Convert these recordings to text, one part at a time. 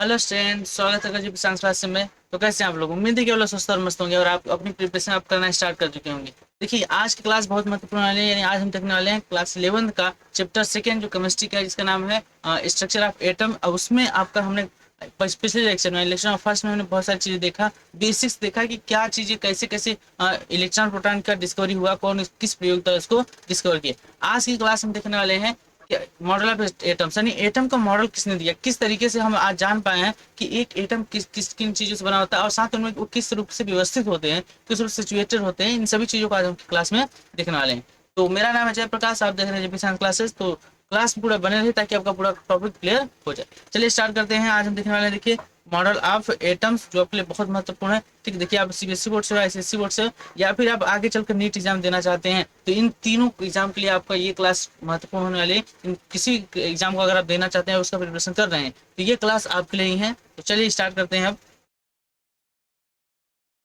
Hello student, स्वागत है जी science class में। तो कैसे हैं आप लोग? उम्मीद है कि वो लोग स्वस्थ और मस्त होंगे और आप अपनी प्रिपरेशन आप करना स्टार्ट कर चुके होंगे। देखिए, आज की क्लास बहुत महत्वपूर्ण वाली है। यानी आज हम देखने वाले हैं क्लास 11 का चैप्टर सेकेंड जो केमिस्ट्री का है, जिसका नाम है स्ट्रक्चर ऑफ एटम। अब उसमें आपका हमने पिछले लेक्चर फर्स्ट में हमने बहुत सारी चीजें देखा, बेसिक्स देखा कि क्या चीजें कैसे कैसे इलेक्ट्रॉन प्रोटॉन का डिस्कवरी हुआ, कौन किस प्रयोग द्वारा उसको डिस्कवर किया। आज की क्लास हम देखने वाले हैं मॉडल ऑफ एटम्स, यानी एटम का मॉडल किसने दिया, किस तरीके से हम आज जान पाए हैं कि एक एटम किस किन चीजों से बना होता है और साथ उनमें वो किस रूप से व्यवस्थित होते हैं, किस रूप से सिचुएटेड होते हैं। इन सभी चीजों को आज हम क्लास में देखने वाले हैं। तो मेरा नाम है जयप्रकाश, आप देख रहे हैं जेपी साइंस क्लासेस। तो क्लास पूरा बने रहे ताकि आपका पूरा टॉपिक क्लियर हो जाए। चलिए स्टार्ट करते हैं। आज हम देखने वाले हैं, देखिए, मॉडल ऑफ एटम्स, जो आपके लिए बहुत महत्वपूर्ण है। ठीक, देखिए, आप सीबीएसई बोर्ड से, एसएससी बोर्ड से, या फिर आप आगे चलकर नीट एग्जाम देना चाहते हैं, तो इन तीनों एग्जाम के लिए आपका ये क्लास महत्वपूर्ण होने वाली है। किसी एग्जाम को अगर आप देना चाहते हैं, उसका प्रिपरेशन कर रहे हैं, तो ये क्लास आपके लिए ही है। तो चलिए स्टार्ट करते हैं अब।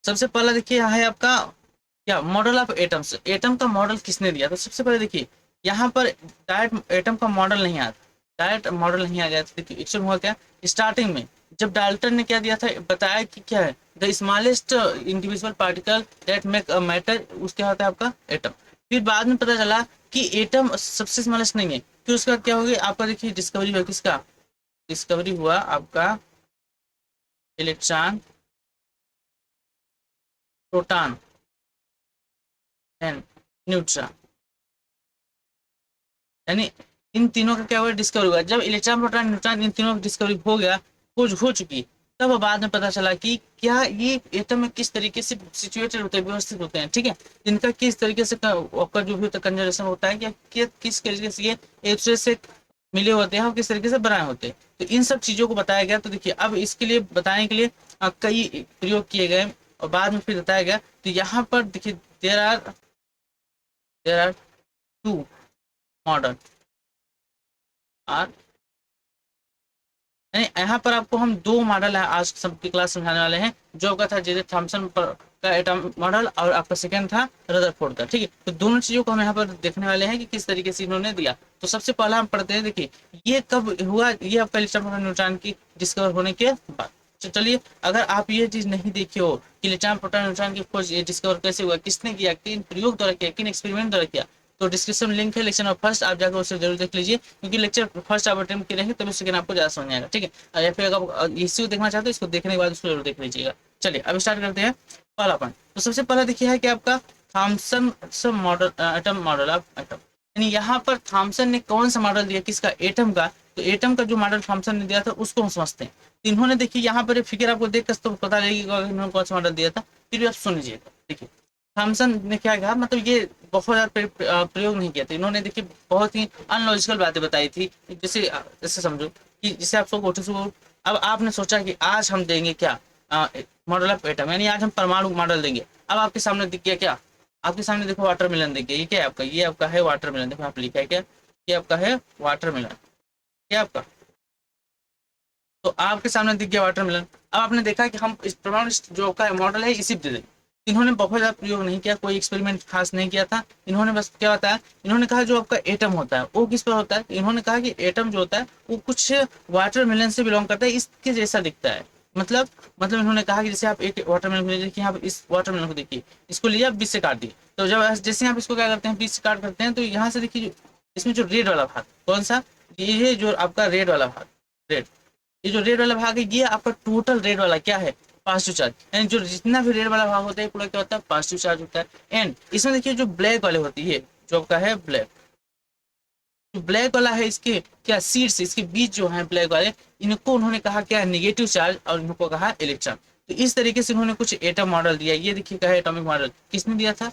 सबसे पहला देखिए है आपका क्या, मॉडल ऑफ एटम्स। एटम का मॉडल किसने दिया? तो सबसे पहले देखिए, यहाँ पर डायरेक्ट एटम का मॉडल नहीं आता, डायरेक्ट मॉडल नहीं आ गया। तो देखिए एक्चुअल हुआ क्या, स्टार्टिंग में जब डाल्टन ने क्या दिया था, बताया कि क्या है, the smallest individual particle that make a matter, उसके होता है आपका एटम। फिर बाद में पता चला कि एटम सबसे स्मॉलेस्ट नहीं है। फिर उसका क्या हो गया आपका, देखिए डिस्कवरी हुआ किसका, डिस्कवरी हुआ आपका इलेक्ट्रॉन, प्रोटॉन एंड न्यूट्रॉन। यानी इन तीनों का क्या हुआ, डिस्कवरी हुआ। जब इलेक्ट्रॉन प्रोटॉन न्यूट्रॉन इन तीनों की डिस्कवरी हो गया, हो चुकी, तब बाद में पता चला कि क्या ये एटम में किस तरीके से सिचुएटेड होते हैं, व्यवस्थित होते हैं। ठीक है, इनका किस तरीके से आपका जो भी होता है कंजर्वेशन होता है, किस तरीके से ये एक दूसरे से मिले होते हैं और किस तरीके से बनाए होते हैं। तो इन सब चीजों को बताया गया। तो देखिए, अब इसके लिए बताने के लिए कई प्रयोग किए गए और बाद में फिर बताया गया। तो यहाँ पर देखिए, there are two model R, यानी यहाँ पर आपको हम दो मॉडल है आज सबकी क्लास समझाने वाले हैं। जो आपका था जे थॉमसन का एटम मॉडल और आपका सेकंड था रदरफोर्ड का। ठीक है, तो दोनों चीजों को हम यहाँ पर देखने वाले हैं कि किस तरीके से इन्होंने दिया। तो सबसे पहला हम पढ़ते हैं, देखिए ये कब हुआ, ये आपका इलेक्ट्रॉन न्यूट्रॉन की डिस्कवर होने के बाद। तो चलिए, अगर आप ये चीज नहीं देखी हो कि इलेक्ट्रॉन प्रोटॉन न्यूट्रॉन की खोज ये डिस्कवर कैसे हुआ, किसने किया, किन प्रयोग द्वारा किया, किन एक्सपेरिमेंट द्वारा किया, तो डिस्क्रिप्शन लिंक है लेक्चर नंबर फर्स्ट, आप जाकर उसे जरूर देख लीजिए, क्योंकि लेक्चर फर्स्ट आप अटेम्प्ट करेंगे तभी सेकंड आपको ज्यादा समझ आएगा। ठीक है, या फिर अगर आप इसी को देखना चाहते हो, इसको देखने के बाद उसको जरूर देख लीजिएगा। चलिए अब स्टार्ट करते हैं। पहला पॉइंट, तो सबसे पहला देखिए है कि आपका Thompson model, atom model of atom. यानी यहाँ पर थॉमसन ने कौन सा मॉडल दिया, किसका, एटम का। तो एटम का जो मॉडल थॉमसन ने दिया था उसको हम समझते हैं। तो इन्होंने देखिए यहाँ पर फिगर आपको देख कर तो पता लगेगा इन्होंने कौन सा मॉडल दिया था। फिर भी आप सुन लीजिएगा। देखिए, थॉमसन ने क्या कहा, मतलब ये बहुत ज्यादा प्रयोग नहीं किया था इन्होंने। देखिए, बहुत ही अनलॉजिकल बातें बताई थी। जैसे जैसे समझो कि जैसे आप सबको अब आपने सोचा कि आज हम देंगे क्या, मॉडल ऑफ एटम, यानी आज हम परमाणु मॉडल देंगे। अब आपके सामने दिख गया क्या, आपके सामने देखो वाटरमेलन दिख गया। ये क्या है आपका, ये आपका है वाटरमेलन। देखो आप लिखा है क्या, ये आपका है वाटरमेलन, क्या आपका। तो आपके सामने दिख गया वाटरमेलन। अब आपने देखा कि हम इस परमाणु जो का मॉडल है इसी पे दे दें। इन्होंने बहुत ज्यादा प्रयोग नहीं किया, कोई एक्सपेरिमेंट खास नहीं किया था। इन्होंने बस क्या बताया, इन्होंने कहा जो आपका एटम होता है वो किस पर होता है। इन्होंने कहा कि एटम जो होता है वो कुछ वाटरमेलन से बिलोंग करता है, इसके जैसा दिखता है। मतलब मतलब इन्होंने कहा कि जैसे आप एक वाटरमेलन को देखिए, आप इस वाटरमेलन को देखिए, इसको लिए आप बीच से काट दिए। तो जब जैसे आप इसको क्या करते हैं, बीच से काट करते हैं, तो यहाँ से देखिए इसमें जो रेड वाला भाग कौन सा, ये जो आपका रेड वाला भाग, रेड, ये जो रेड वाला भाग है ये आपका टोटल रेड वाला क्या है, पॉजिटिव चार्ज। यानी जो जितना भी रेड वाला भाग होता है पूरा क्या होता है, पॉजिटिव चार्ज होता है। एंड इसमें देखिए जो ब्लैक वाले होती है, जो आपका है ब्लैक, जो ब्लैक वाला है इसके क्या सीड्स, इसके बीच जो है ब्लैक वाले, इनको उन्होंने कहा क्या, निगेटिव चार्ज, और इनको कहा इलेक्ट्रॉन। तो इस तरीके से उन्होंने कुछ एटम मॉडल दिया। ये देखिए क्या है एटॉमिक मॉडल, किसने दिया था,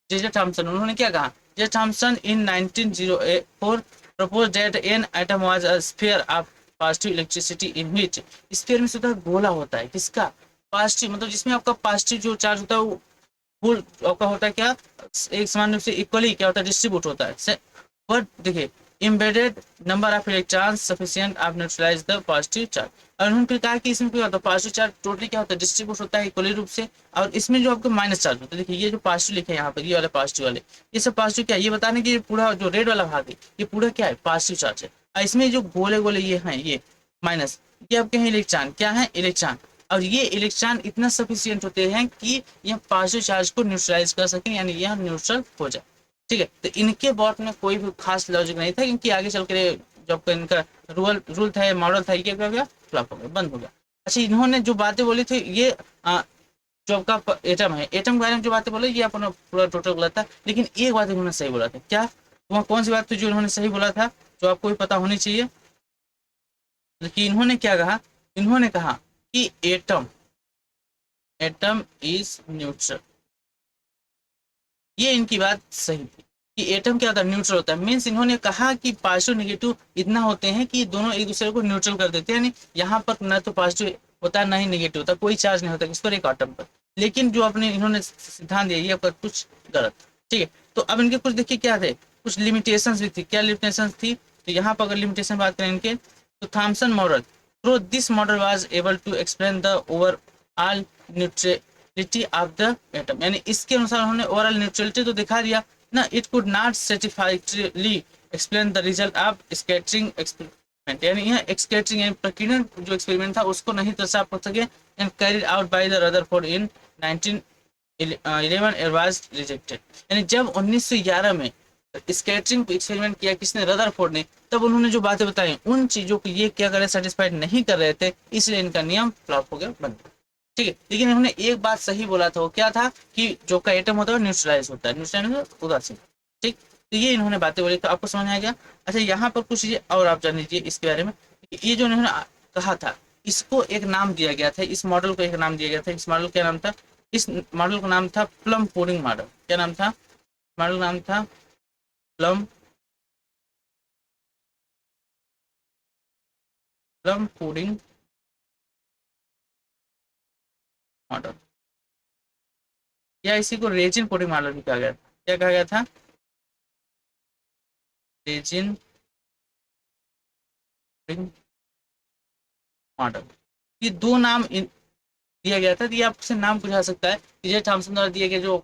जे थॉमसन। उन्होंने क्या कहा, J Thomson in 1904 proposed that an atom was a sphere of positive electricity in which, sphere में होता है गोला होता है किसका, पॉजिटिव, मतलब जिसमें आपका पॉजिटिव जो चार्ज होता है वो फुल आपका होता है क्या, एक समान रूप से इक्वली क्या होता है, डिस्ट्रीब्यूट होता है। बट देखिए, embedded number of electrons sufficient of neutralize the positive charge। और उन्होंने फिर कहा कि इसमें क्या होता है, पॉजिटिव चार्ज टोटली क्या होता है, डिस्ट्रीब्यूट होता है इक्वली रूप से। और इसमें जो आपका माइनस चार्ज होता है, देखिए ये जो पॉजिटिव लिखे हैं यहाँ पर, ये वाले पॉजिटिव वाले, ये सब पॉजिटिव क्या है, ये बताने की पूरा जो रेड वाला भाग है ये पूरा क्या है, पॉजिटिव चार्ज है। और इसमें जो गोले गोले ये हैं, ये माइनस, ये आपके हैं इलेक्ट्रॉन, क्या है इलेक्ट्रॉन, और ये इलेक्ट्रॉन इतना सफिशियंट होते हैं कि यह पॉजिटिव चार्ज को न्यूट्रलाइज कर सकें, यानी यह न्यूट्रल हो जाए। ठीक है, तो इनके बॉट में कोई भी खास लॉजिक नहीं था, क्योंकि आगे चल के जो आपका इनका रूल था, मॉडल था, ये क्या हो गया, फ्लॉप हो गया, बंद हो गया। अच्छा, इन्होंने जो बातें बोली थी ये जो आपका एटम है, एटम के बारे में जो बातें बोले ये अपना पूरा टोटल गलत था, लेकिन एक बात इन्होंने सही बोला था, क्या वहाँ कौन सी बात थी जो इन्होंने सही बोला था, जो आपको भी पता होनी चाहिए। कि इन्होंने क्या कहा, इन्होंने कहा कि एटम एटम इज न्यूट्रल, ये इनकी बात सही थी कि एटम क्या होता है, न्यूट्रल होता है। मीन्स इन्होंने कहा कि पॉजिटिव नेगेटिव इतना होते हैं कि दोनों एक दूसरे को न्यूट्रल कर देते हैं, यानी यहाँ पर ना तो पॉजिटिव होता है ना ही नेगेटिव होता, कोई चार्ज नहीं होता किस पर, एक एटम पर। लेकिन जो अपने इन्होंने सिद्धांत दिया ये आपका कुछ गलत। ठीक है, तो अब इनके कुछ देखिए क्या थे, कुछ लिमिटेशन भी थी, क्या लिमिटेशन थी, तो यहाँ पर अगर लिमिटेशन बात करें इनके, तो Thomson model, through this model was able to explain the overall neutrality of the atom, यानी इसके अनुसार उन्होंने ओवरऑल न्यूट्रलिटी तो दिखा दिया ना, it could not satisfactorily explain the result of scattering experiment, यानी यह स्कैटरिंग यानी प्रकीर्णन जो एक्सपेरिमेंट था उसको नहीं दर्शा सके, and carried out by the Rutherford in 1911 it was rejected, यानी जब 1911 में स्कैटरिंग एक्सपेरिमेंट किया किसने, रदरफोर्ड ने, तब उन्होंने जो बातें बताई उन चीजों को ये क्या करे, सेटिस्फाइड नहीं कर रहे थे, इसलिए इनका नियम फ्लॉप हो गया, बंद। ठीक है, लेकिन इन्होंने एक बात सही बोला था, वो क्या था कि जो का एटम होता है न्यूट्रलाइज होता है, न्यूट्रलाइज उदासीन। ठीक, तो ये इन्होंने बातें बोली, तो आपको समझ में आ गया। अच्छा, यहाँ पर कुछ ये और आप जान लीजिए इसके बारे में, ये जो इन्होंने कहा था इसको एक नाम दिया गया था, इस मॉडल को एक नाम दिया गया था, इस मॉडल का नाम था, इस मॉडल का नाम था प्लम पुडिंग मॉडल। क्या नाम था, मॉडल नाम था प्लम प्लम पुडिंग मॉडल, या इसी को रेजिन पुडिंग मॉडल भी कहा गया था। क्या कहा गया था, रेजिन पुडिंग मॉडल। ये दो नाम दिया गया था, तो ये आपसे नाम पूछा सकता है कि जे थॉमसन द्वारा दिया गया जो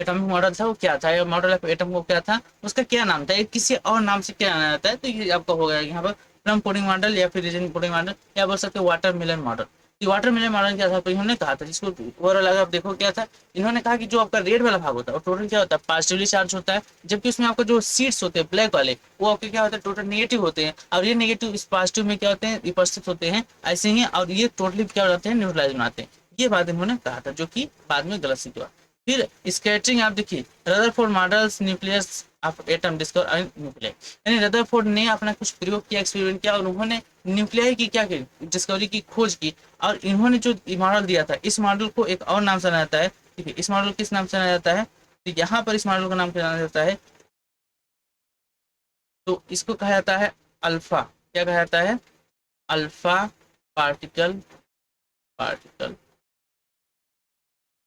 एटॉमिक मॉडल था वो क्या था, या मॉडल ऑफ एटम को क्या था, उसका क्या नाम था, ये किसी और नाम से क्या जाना जाता है, तो ये आपका होगा यहाँ पर प्लम पुडिंग मॉडल, या फिर रीजन पुडिंग मॉडल, या बोल सकते वाटर मिलन मॉडल। ये वाटर मिलन मॉडल क्या था, तो इन्होंने कहा था, जिसको ओवरऑल अगर आप देखो क्या था, इन्होंने कहा कि जो आपका रेड वाला भाग होता है टोटल क्या होता है, पॉजिटिवली चार्ज होता है, जबकि उसमें आपका जो सीड्स होते हैं ब्लैक वाले वो आपके क्या होता है, टोटल नेगेटिव होते हैं, और ये नेगेटिव इस पॉजिटिव में क्या होते हैं, उपस्थित होते हैं ऐसे ही, और ये टोटली क्या हो जाते हैं, न्यूट्रलाइज बनाते हैं। ये बात इन्होंने कहा था, जो कि बाद में गलत सिद्ध हुआ। फिर स्कैटरिंग आप देखिए, Rutherford models nucleus of atom discover nuclear, यानी रदरफोर्ड ने अपना कुछ प्रयोग किया, एक्सपेरिमेंट किया, और उन्होंने न्यूक्लियर की क्या की डिस्कवरी की, खोज की, और इन्होंने जो मॉडल दिया था इस मॉडल को एक और नाम से जाना जाता है। ठीक है, इस मॉडल किस नाम से जाना जाता है, तो यहाँ पर इस मॉडल का नाम क्या जाना जाता है, तो इसको कहा जाता है अल्फा, क्या कहा जाता है, alpha particle particle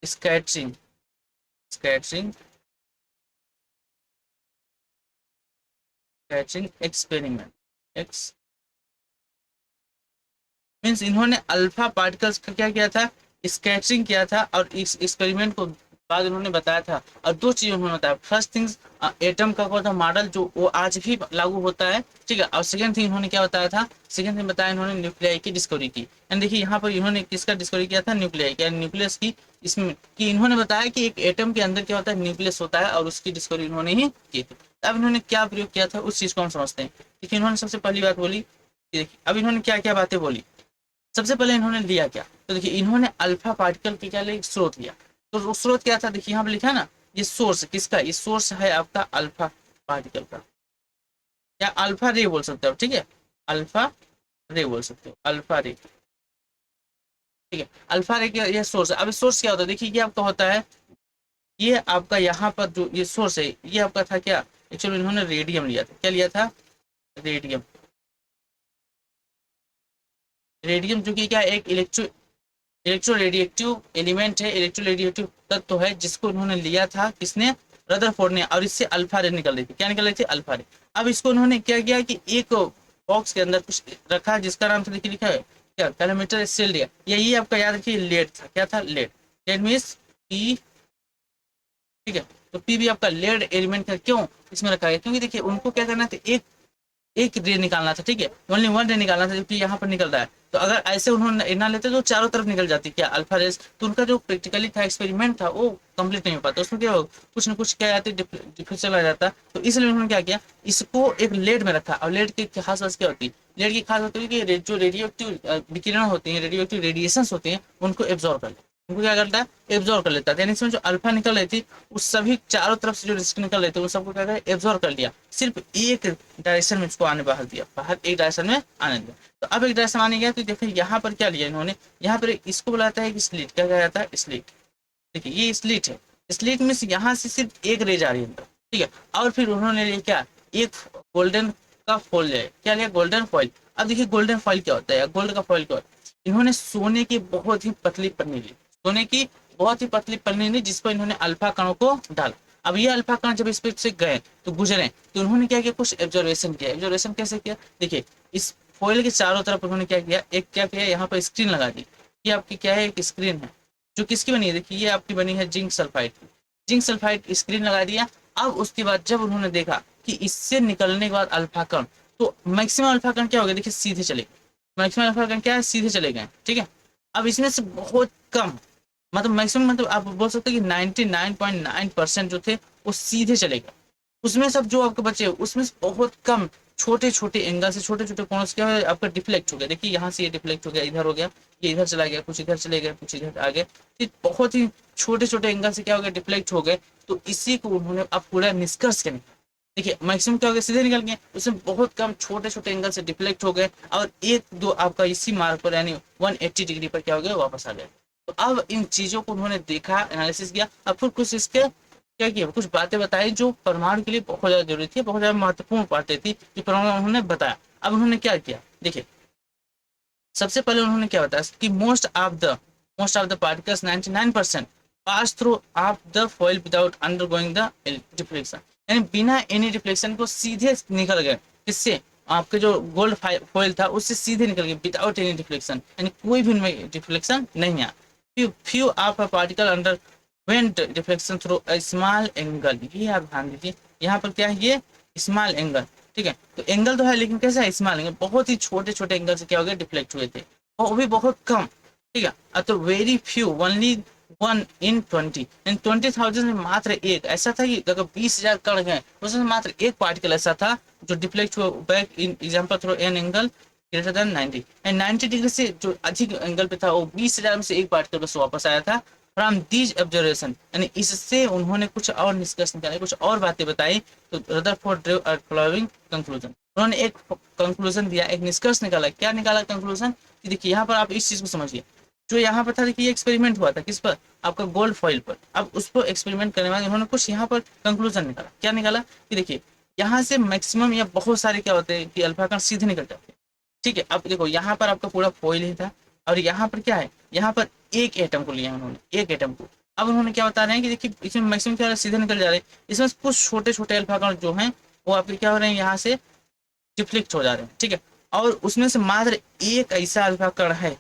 scattering scattering scattering experiment x means इन्होंने अल्फा पार्टिकल्स का क्या किया था, स्कैटरिंग किया था, और इस एक्सपेरिमेंट को बाद उन्होंने बताया था, और दो चीजें उन्होंने बताया, फर्स्ट थिंग्स एटम का कौन था मॉडल जो वो आज भी लागू होता है। ठीक है, और सेकंड थिंग इन्होंने क्या बताया था, सेकंड थिंग बताया इन्होंने न्यूक्लियाई की डिस्कवरी की, एंड देखिए यहाँ पर इन्होंने किसका डिस्कवरी किया था, न्यूक्लियाई क्या, न्यूक्लियस की, इसमें कि इन्होंने बताया कि एक एटम के अंदर क्या होता है, न्यूक्लियस होता है, और उसकी डिस्कवरी इन्होंने ही की थी। अब इन्होंने क्या प्रयोग किया था उस चीज को हम समझते हैं। देखिए, इन्होंने सबसे पहली बात बोली, देखिए अब इन्होंने क्या क्या बातें बोली, सबसे पहले इन्होंने लिया क्या, तो देखिए इन्होंने अल्फा पार्टिकल की क्या लिया, स्रोत लिया, तो वो स्रोत क्या था, देखिए यहाँ पे लिखा है ना, ये सोर्स किसका, ये सोर्स है आपका अल्फा पार्टिकल का, या अल्फा रे बोल सकते हो, ठीक है, अल्फा रे बोल सकते हो, अल्फा रे। ठीक है, अल्फा रे का ये सोर्स है। अब सोर्स क्या होता है, देखिए ये आपका होता है, ये आपका यहाँ पर जो ये सोर्स है ये आपका था क्या, एक्चुअली इन्होंने रेडियम लिया था, क्या लिया था, रेडियम। रेडियम जो कि क्या एक इलेक्ट्रो रेडिएक्टिव एलिमेंट है, इलेक्ट्रो रेडिएक्टिव तत्व है, जिसको उन्होंने लिया था किसने, रदरफोर्ड ने, और इससे अल्फा रे निकल रही थी, क्या निकल रही थी, अल्फा रे। अब इसको उन्होंने क्या किया कि एक बॉक्स के अंदर कुछ रखा जिसका नाम था, देखिए लिखा है क्या, कैलोमीटर सेल दिया, यही आपका याद रखिए लेड था, क्या था, लेड, लेड मीन्स पी। ठीक है, तो पी भी आपका लेड एलिमेंट का क्यों इसमें रखा गया, क्योंकि देखिए उनको क्या करना था, एक एक रे निकालना था, ठीक है, ओनली वन रे निकालना था, जबकि यहाँ पर निकल रहा है। तो अगर ऐसे उन्होंने ना लेते तो चारों तरफ निकल जाती क्या अल्फा रेस, तो उनका जो प्रैक्टिकली था, एक्सपेरिमेंट था, वो कंप्लीट नहीं हो पाता, उसमें क्या कुछ ना कुछ क्या आती डिफरेंशियल आ जाता। तो इसलिए उन्होंने क्या किया, इसको एक लेड में रखा। और लेड की खास बात क्या होती है, लेड की खास बात होती है कि जो रेडियो एक्टिव विकिरण होती है, रेडियो एक्टिव रेडिएशन होती है, उनको एब्जॉर्व कर लेते, उनको क्या करता है, एब्जॉर्व कर लेता है। यानी इसमें जो अल्फा निकल रही थी, उस सभी चारों तरफ से जो रिस्क निकल रहे थे, उन सबको क्या करे, एब्जॉर्व कर लिया, सिर्फ एक डायरेक्शन में इसको आने बाहर दिया, बाहर एक डायरेक्शन में आने दिया। तो अब एक डायरेक्शन आने गया, तो देखिए यहाँ पर क्या लिया इन्होंने, यहाँ पर इसको बुलाता है कि स्लिट, क्या कहा जाता है, स्लिट। देखिए ये स्लिट है, स्लिट में से यहाँ से सिर्फ एक रे जा रही है अंदर, ठीक है। और फिर उन्होंने लिया क्या, एक गोल्डन का फॉइल है, क्या लिया, गोल्डन फॉइल। अब देखिए गोल्डन फॉइल क्या होता है, गोल्ड का फॉइल क्या होता है, इन्होंने सोने की बहुत ही पतली पन्नी ली, सोने की बहुत ही पतली पन्नी ली, जिस पर इन्होंने अल्फा कणों को डाला। अब ये अल्फा कण जब इस पे से गए तो गुजरे, तो उन्होंने क्या किया, कुछ ऑब्जर्वेशन किया। ऑब्जर्वेशन कैसे किया, देखिए इस फॉइल के चारों तरफ उन्होंने क्या किया, एक क्या किया, यहाँ पर स्क्रीन लगा दी। ये आपकी क्या है, एक स्क्रीन है, जो किसकी बनी है, देखिए ये आपकी बनी है जिंक सल्फाइड की, जिंक सल्फाइड स्क्रीन लगा दिया। अब उसके बाद जब उन्होंने देखा कि इससे निकलने के बाद अल्फा कण, तो मैक्सिमम अल्फा कण क्या हो गया, देखिए सीधे चले गए, मैक्सिमम अल्फा कण क्या है, सीधे चले गए, ठीक है। अब इसमें से बहुत कम, मतलब मैक्सिमम, मतलब आप बोल सकते हैं कि 99.9% जो थे वो सीधे चले गए। उसमें सब जो आपके बचे उसमें से बहुत कम छोटे छोटे एंगल से, छोटे छोटे कोण से क्या है, आपका डिफ्लेक्ट हो गया। देखिए यहाँ से ये डिफ्लेक्ट हो गया, इधर हो गया, ये इधर चला गया, कुछ इधर चले गए, कुछ इधर आ गए, तो बहुत ही छोटे छोटे एंगल से क्या हो गया, डिफ्लेक्ट हो गए। तो इसी को उन्होंने अब पूरा निष्कर्ष के निकाला। देखिए मैक्सिमम क्या हो गया, सीधे निकल गए, उसमें बहुत कम छोटे छोटे एंगल से डिफ्लेक्ट हो गए, और एक दो आपका इसी मार्क पर यानी 180 डिग्री पर क्या हो गया, वापस आ गए। तो अब इन चीजों को उन्होंने देखा, एनालिसिस किया, अब फिर कुछ इसके क्या किया, कुछ बातें बताई जो परमाणु के लिए बहुत ज्यादा जरूरी थी, बहुत ज्यादा महत्वपूर्ण बातें थी, जो परमाणु उन्होंने बताया। अब उन्होंने क्या किया, देखिए सबसे पहले उन्होंने क्या बताया कि most of the particles 99% pass through of the foil without undergoing the deflection, यानी बिना एनी डिफ्लेक्शन को सीधे निकल गए, किससे, आपके जो गोल्ड फॉइल था उससे सीधे निकल गए, विदाउट एनी डिफ्लेक्शन, यानी कोई भी उनमें डिफ्लेक्शन नहीं आया। Few of a particle under went deflection through a small angle, ये आप ध्यान दीजिए, यहाँ पर क्या है, ये स्मॉल एंगल, ठीक है। तो एंगल तो है, लेकिन कैसा है, स्मॉल एंगल, बहुत ही छोटे छोटे एंगल से क्या हो गया, डिफ्लेक्ट हुए थे, और वो भी बहुत कम, ठीक है। तो वेरी फ्यू, ओनली 1 in 20, इन 20,000 में मात्र एक ऐसा था कि अगर 20,000 कण गए, उसमें मात्र एक पार्टिकल ऐसा था जो डिफ्लेक्ट हुआ back in example through an angle greater than 90, and 90 degree से जो अधिक एंगल पे था, वो 20,000 में से एक पार्टिकल बस वापस आया था। फ्रॉम दीज ऑब्जर्वेशन, यानी इससे उन्होंने कुछ और निष्कर्ष निकाले, कुछ और बातें बताई। तो Rutherford drew a following conclusion, उन्होंने एक कंक्लूजन दिया, एक निष्कर्ष निकाला। क्या निकाला कंक्लूजन, कि देखिए यहाँ पर आप इस चीज को समझिए, जो यहाँ पर था, देखिए ये एक्सपेरिमेंट हुआ था किस पर, आपका गोल्ड फॉइल पर। अब उस पर एक्सपेरिमेंट करने बाद उन्होंने कुछ यहाँ पर कंक्लूजन निकाला। क्या निकाला, कि देखिए यहाँ से मैक्सिमम या बहुत सारे क्या होते हैं कि अल्फा कण सीधे निकल जाते हैं, ठीक है। अब देखो यहाँ पर आपका पूरा फॉइल ही था, और यहाँ पर क्या है, यहाँ पर एक एटम को लिया उन्होंने, एक एटम को। अब उन्होंने क्या बता रहे हैं कि देखिए इसमें मैक्सिमम क्या सीधे निकल जा रहे हैं, इसमें कुछ छोटे छोटे अल्फा कण जो हैं वो आपके क्या हो रहे हैं, यहाँ से डिफ्लेक्ट हो जा रहे हैं, ठीक है। और उसमें से मात्र एक ऐसा अल्फा कण है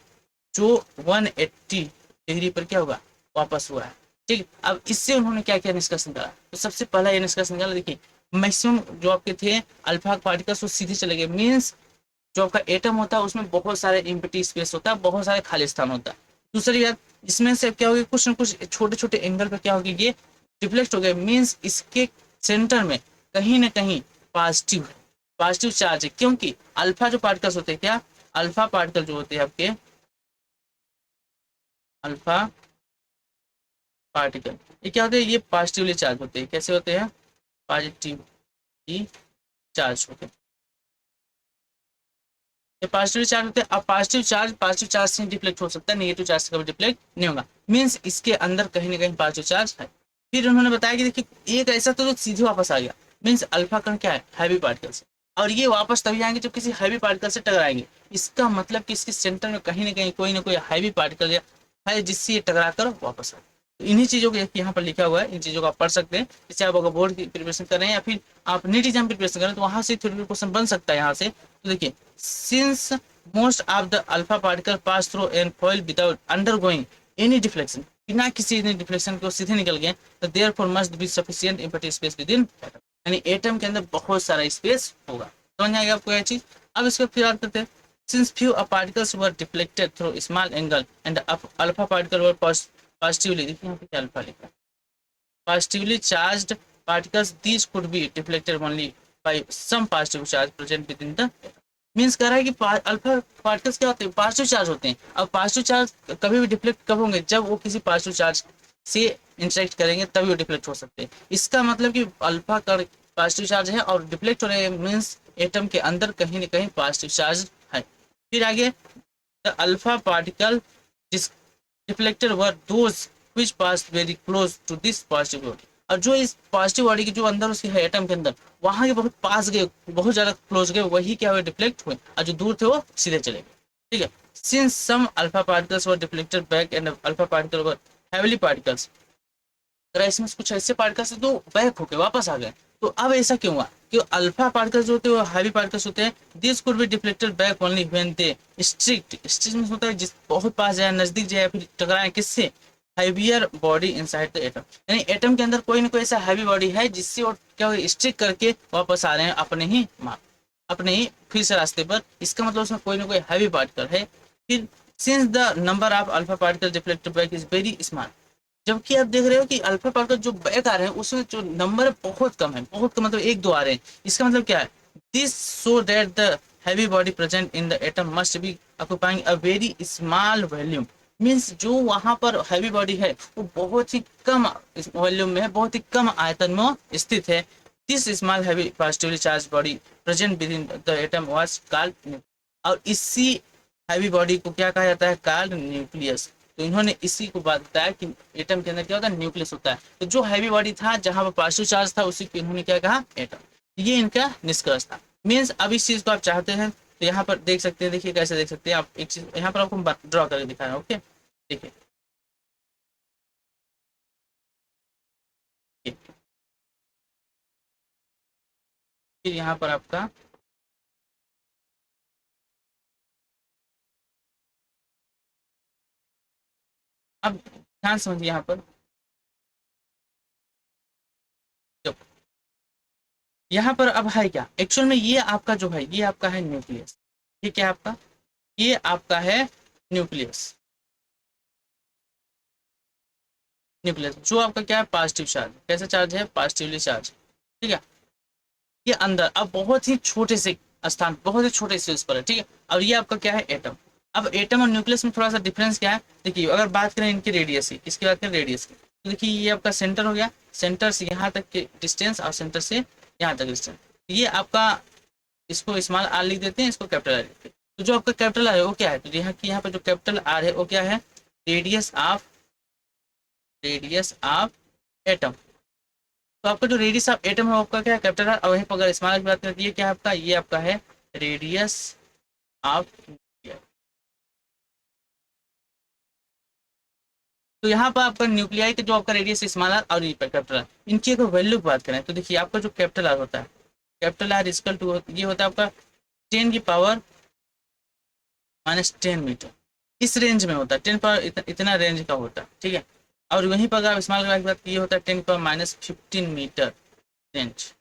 जो 180 डिग्री पर क्या होगा, वापस हुआ है, ठीक है। अब इससे उन्होंने क्या क्या निष्कर्ष निकाला, तो सबसे पहला ये निष्कर्ष निकाला, देखिए मैक्सिमम जो आपके थे अल्फा पार्टिकल्स वो सीधे चले गए, मीन्स जो आपका एटम होता है उसमें बहुत सारे एम्प्टी स्पेस होता है, बहुत सारे खाली स्थान होता है। दूसरी बात, इसमें से क्या होगी, कुछ ना कुछ छोटे छोटे एंगल पे क्या होगी, ये डिफ्लेक्ट हो गए, मीन्स इसके सेंटर में कहीं ना कहीं पॉजिटिव है, पॉजिटिव चार्ज है, क्योंकि अल्फा जो पार्टिकल्स होते हैं, क्या अल्फा पार्टिकल जो होते हैं आपके, अल्फा पार्टिकल ये क्या होते हैं, ये पॉजिटिवली चार्ज होते हैं। कैसे होते हैं, पॉजिटिवली चार्ज होते हैं, ये पॉजिटिव चार्ज होते हैं। अब पॉजिटिव चार्ज से डिफ्लेक्ट हो सकता है, नेगेटिव चार्ज से कभी डिफ्लेक्ट नहीं होगा, मीन्स इसके अंदर कहीं ना कहीं पॉजिटिव चार्ज है। फिर उन्होंने बताया कि देखिए एक ऐसा तो जो सीधे वापस आ गया, मीन्स अल्फा कण क्या है, हैवी पार्टिकल से, और ये वापस तभी आएंगे जब किसी हैवी पार्टिकल से टकराएंगे। इसका मतलब कि इसके सेंटर में कहीं ना कोई हैवी पार्टिकल है जिससे ये टकरा कर वापस आए। तो इन्हीं चीजों को यहाँ पर लिखा हुआ है, इन चीजों को आप पढ़ सकते हैं। जैसे आप अगर बोर्ड की प्रिपरेशन कर रहे हैं या फिर आप नीट एग्जाम प्रिपरेशन कर रहे हैं, तो वहां से थोड़ी क्वेश्चन बन सकता है यहाँ से। तो देखिए, since most of the alpha particle pass through an foil without undergoing any deflection, बिना किसी डिफ्लेक्शन को सीधे निकल गए, तो therefore must be sufficient empty space with in atom, यानी एटम के अंदर बहुत सारा स्पेस होगा। समझ में आएगा आपको यह चीज। अब इसको फिर बात करते हैं, since few particles were deflected through small angle and alpha particle were positively, देखिए यहाँ पे क्या अल्फा लिखा है, positively charged particles, these could be deflected only by some positive charge present within the, means कह रहा है कि अल्फा पार्टिकल्स क्या होते हैं, पॉजिटिव चार्ज होते हैं। अब पॉजिटिव चार्ज कभी भी डिफ्लेक्ट कब होंगे, जब वो किसी पॉजिटिव चार्ज से इंटरेक्ट करेंगे तभी वो डिफ्लेक्ट हो सकते हैं। इसका मतलब कि अल्फा का पॉजिटिव चार्ज है और डिफ्लेक्ट हो रहे हैं, मीन्स एटम के अंदर कहीं ना कहीं पॉजिटिव चार्ज है। फिर आगे, the alpha particle deflected were those which passed very close to this positive body, और जो इस पॉजिटिव बॉडी की जो अंदर उसकी है एटम के अंदर, वहां के बहुत पास गए, बहुत ज्यादा क्लोज गए, वही क्या हुए, डिफ्लेक्ट हुए, और जो दूर थे वो सीधे चले गए। ठीक है, since some alpha particles were deflected back and alpha particle were heavily particles, अगर इसमें कुछ ऐसे पार्टिकल्स तो बैक होके वापस आ गए। तो अब ऐसा क्यों हुआ कि अल्फा पार्टिकल्स जो होते हैं वो हैवी पार्टिकल्स होते हैं, this could be deflected back only when they strict means होता है जिस बहुत पास जाए, नजदीक जाए, फिर टकराए किससे, heavier body inside the atom, यानी एटम के अंदर कोई ना कोई ऐसा हैवी बॉडी है जिससे वो क्या हो स्ट्रिक करके वापस आ रहे हैं अपने ही फिर से रास्ते पर। इसका मतलब उसमें कोई ना कोई हैवी पार्टिकल है। फिर since the number of alpha particle deflected back is very small, जबकि आप देख रहे हो कि अल्फा पार्टिकल जो बैक आ रहे हैं उसमें जो नंबर बहुत कम है, बहुत कम, मतलब एक दो आ रहे हैं। इसका मतलब क्या है, this so that the heavy body present in the atom must be occupying a very small volume, means जो वहां पर हैवी बॉडी है वो बहुत ही कम वॉल्यूम में है, बहुत ही कम आयतन में स्थित है। This small heavy positively charge body present with in the atom was called, और इसी हैवी बॉडी को क्या कहा जाता है, कॉल्ड न्यूक्लियस। तो इन्होंने इसी को बताया कि एटम के अंदर क्या होता है, न्यूक्लियस होता है। तो जो हैवी बॉडी था जहां पर पॉजिटिव चार्ज था उसी को इन्होंने क्या कहा, एटम। ये इनका निष्कर्ष था। मीन्स अब इस चीज को आप चाहते हैं तो यहाँ पर देख सकते हैं, देखिए कैसे देख सकते हैं आप, एक चीज यहाँ पर आपको ड्रॉ करके दिखा रहा हूँ। ओके, देखिए फिर यहाँ पर आपका, अब ध्यान समझिए यहाँ पर, यहाँ पर अब है क्या एक्चुअल में, ये आपका जो है ये आपका है न्यूक्लियस। ये क्या है आपका, ये आपका है न्यूक्लियस। न्यूक्लियस जो आपका क्या है, पॉजिटिव चार्ज, कैसा चार्ज है, पॉजिटिवली चार्ज। ठीक है, ये अंदर अब बहुत ही छोटे से स्थान, बहुत ही छोटे से उस पर है। ठीक है, अब ये आपका क्या है, एटम। अब एटम और न्यूक्लियस में थोड़ा सा डिफरेंस क्या है, देखिए अगर बात करें इनकी रेडियस की, इसकी बात करें रेडियस की, तो देखिए ये आपका सेंटर हो गया, सेंटर से यहाँ तक के डिस्टेंस और सेंटर से यहाँ तक डिस्टेंस, ये आपका, इसको स्मॉल आर लिख देते हैं, इसको कैपिटल आर लिखते हैं। तो जो आपका कैपिटल आर है वो क्या है, तो यहाँ पर जो कैपिटल आर है वो क्या है, रेडियस ऑफ एटम। तो आपका जो रेडियस ऑफ एटम है वो आपका क्या है, कैपिटल आर। और वहीं पर अगर स्मॉल की बात करते हैं, ये क्या है आपका, ये आपका है रेडियस ऑफ। तो यहाँ पर आपका न्यूक्लियाई के जो आपका रेडियस स्मॉल आर और कैपिटल आर, इनकी अगर वैल्यू की बात करें तो देखिए आपका जो कैपिटल आर होता है, कैपिटल आर इक्वल टू ये होता है आपका 10⁻⁻10 मीटर, इस रेंज में होता है, 10 इतना रेंज का होता है। ठीक है, और वहीं पर अगर स्मॉल की बात ये होता है 10⁻−15 मीटर रेंज।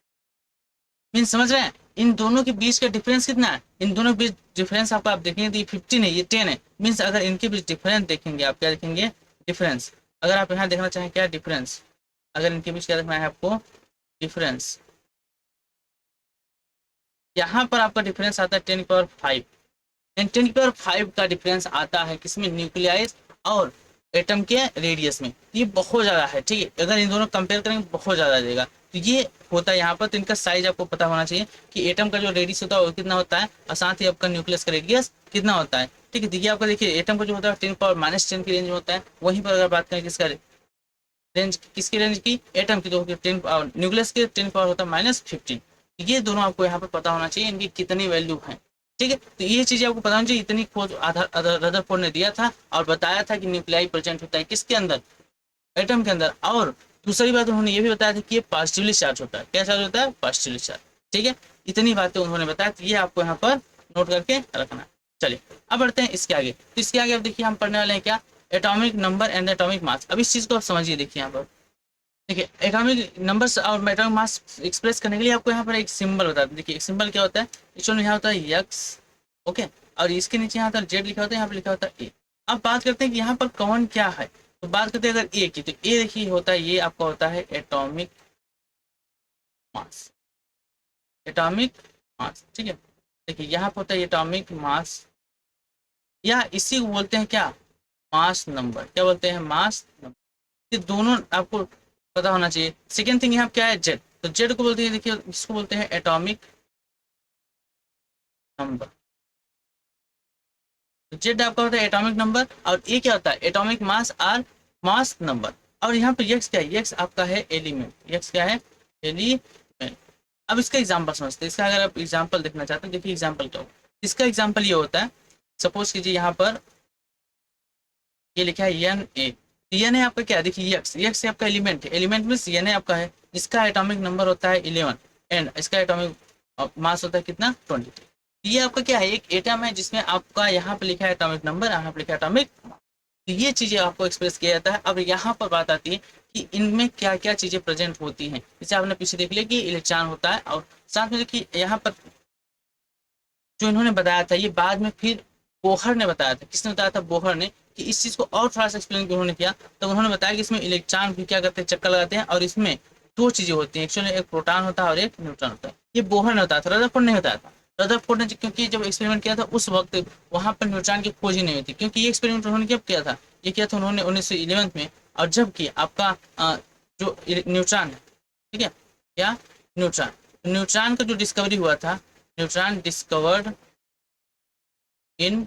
मीन समझ रहे हैं, इन दोनों के बीच का डिफरेंस कितना है, इन दोनों के बीच डिफरेंस आपको आप देखेंगे तो ये 15 है, ये 10 है। मीन्स अगर इनके बीच डिफरेंस देखेंगे आप, क्या देखेंगे, डिफरेंस। अगर आप यहाँ देखना चाहें क्या डिफरेंस, अगर इनके बीच क्या देखना है आपको, डिफरेंस, यहाँ पर आपका डिफरेंस आता है 10⁻5, 10⁻5 का डिफरेंस आता है किसमें, न्यूक्लियाइज और एटम के रेडियस में। ये बहुत ज़्यादा है। ठीक है, अगर इन दोनों कंपेयर करेंगे बहुत ज़्यादा आ जाएगा। तो ये होता है यहाँ पर, तो इनका साइज आपको पता होना चाहिए कि एटम का जो रेडियस होता है वो कितना होता है, और साथ ही आपका न्यूक्लियस का रेडियस कितना होता है। ठीक है, देखिए आपका, देखिए एटम का जो होता है 10⁻−10 की रेंज में होता है। वहीं पर अगर बात करें किसका रेंज, किसकी रेंज की, एटम की, तो 10, न्यूक्लियस के 10 पावर होता है -15। ये दोनों आपको यहाँ पर पता होना चाहिए, इनकी कितनी वैल्यू है। ठीक है, तो ये चीजें आपको पता होनी चाहिए। इतनी खोज रदरफोर्ड ने दिया था और बताया था कि न्यूक्लियाई प्रेजेंट होता है किसके अंदर, एटम के अंदर। और दूसरी बात उन्होंने ये भी बताया था कि ये पॉजिटिवली चार्ज होता है, क्या चार्ज होता है, पॉजिटिवली चार्ज। ठीक है, इतनी बातें उन्होंने बताया, तो ये आपको यहाँ पर नोट करके रखना है। चलिए अब बढ़ते हैं इसके आगे। तो इसके आगे अब देखिए हम पढ़ने वाले हैं क्या, atomic number and atomic mass. अब इस चीज को आप समझिए, देखिए यहाँ पर देखिए एटॉमिक नंबर्स और एटॉमिक मास एक्सप्रेस करने के लिए आपको यहाँ पर एक सिंबल होता है। देखिए एक सिंबल क्या होता है, एक्चुअली यहाँ होता है यक्स, ओके, और इसके नीचे यहाँ पर जेड लिखा होता है, यहाँ पर लिखा होता है ए। अब बात करते हैं कि यहाँ पर कौन क्या है, तो बात करते हैं अगर ए की, तो ए देखिए होता है, ये आपका होता है एटॉमिक मास, एटॉमिक मास, ठीक है। देखिए यहाँ पर होता है एटॉमिक मास, या इसी को बोलते हैं क्या, मास नंबर, क्या बोलते हैं, मास नंबर। ये दोनों आपको पता होना चाहिए। सेकेंड थिंग यहाँ क्या है, जेड, तो जेड को बोलते हैं, देखिए इसको बोलते हैं एटॉमिक नंबर। तो जेड आपका होता है एटॉमिक नंबर, और ए क्या होता है, एटॉमिक मास और मास नंबर। और यहाँ पे यक्स क्या है, यक्स आपका है एलिमेंट, यक्स क्या है, एलिमेंट। अब इसका एग्जाम्पल समझते हैं, इसका अगर आप एग्जाम्पल देखना चाहते हैं, देखिए एग्जाम्पल क्या हो, इसका एग्जाम्पल ये होता है, सपोज कीजिए यहाँ पर ये लिखा है एन ए, एन है आपका क्या, देखिए यक्स, यक्स आपका एलिमेंट है, एलिमेंट में एन आपका है, जिसका एटॉमिक नंबर होता है 11, एंड इसका एटॉमिक मास होता है कितना, 20। ये आपका क्या है, एक एटम है जिसमें आपका यहाँ पे लिखा है एटॉमिक नंबर, यहाँ पे लिखा है एटॉमिक, तो ये चीजें आपको एक्सप्रेस किया जाता है। अब यहाँ पर बात आती है कि इनमें क्या क्या चीजें प्रेजेंट होती हैं, जैसे आपने पीछे देख लिया कि इलेक्ट्रॉन होता है, और साथ में देखिए यहाँ पर जो इन्होंने बताया था, ये बाद में फिर बोहर ने बताया था, किसने बताया था, बोहर ने, कि इस चीज को और थोड़ा सा एक्सप्लेन उन्होंने किया, तो उन्होंने बताया कि इसमें इलेक्ट्रॉन भी क्या करते हैं, चक्कर लगाते हैं, और इसमें दो चीजें होती हैं, एक्चुअली एक प्रोटॉन होता है और एक न्यूट्रॉन होता है। ये बोहर ने बताया था, रदरफोर्ड नहीं बताया था। रदरफोर्ड ने क्योंकि जब एक्सपेरिमेंट किया था उस वक्त वहां पर न्यूट्रॉन की खोज ही नहीं हुई थी, क्योंकि ये एक्सपेरिमेंट उन्होंने कब किया था, ये किया था उन्होंने 1911 में, और जबकि आपका जो न्यूट्रॉन है, ठीक है, क्या, न्यूट्रॉन, न्यूट्रॉन का जो डिस्कवरी हुआ था, न्यूट्रॉन डिस्कवर्ड इन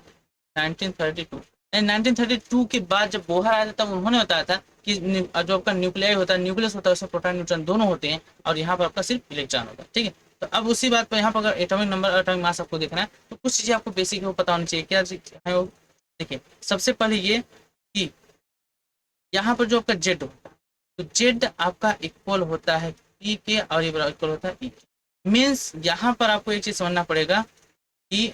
1932, 1932 के बाद जब बोहर आया था तब उन्होंने बताया था कि जो आपका न्यूक्लियाई होता है, न्यूक्लियस होता है, उसमें प्रोटॉन न्यूट्रॉन दोनों होते हैं, और यहाँ पर आपका सिर्फ इलेक्ट्रॉन होता है, ठीक है। तो अब उसी बात पर यहाँ पर अगर एटॉमिक नंबर और एटॉमिक मास आपको देखना है, तो कुछ चीजें आपको बेसिक वो पता होनी चाहिए, क्या है वो, देखिए सबसे पहले ये कि यहाँ पर जो आपका जेड होता है, तो जेड आपका इक्वल होता है पी के, और ये इक्वल होता है ई के। मीन्स यहाँ पर आपको एक चीज समझना पड़ेगा कि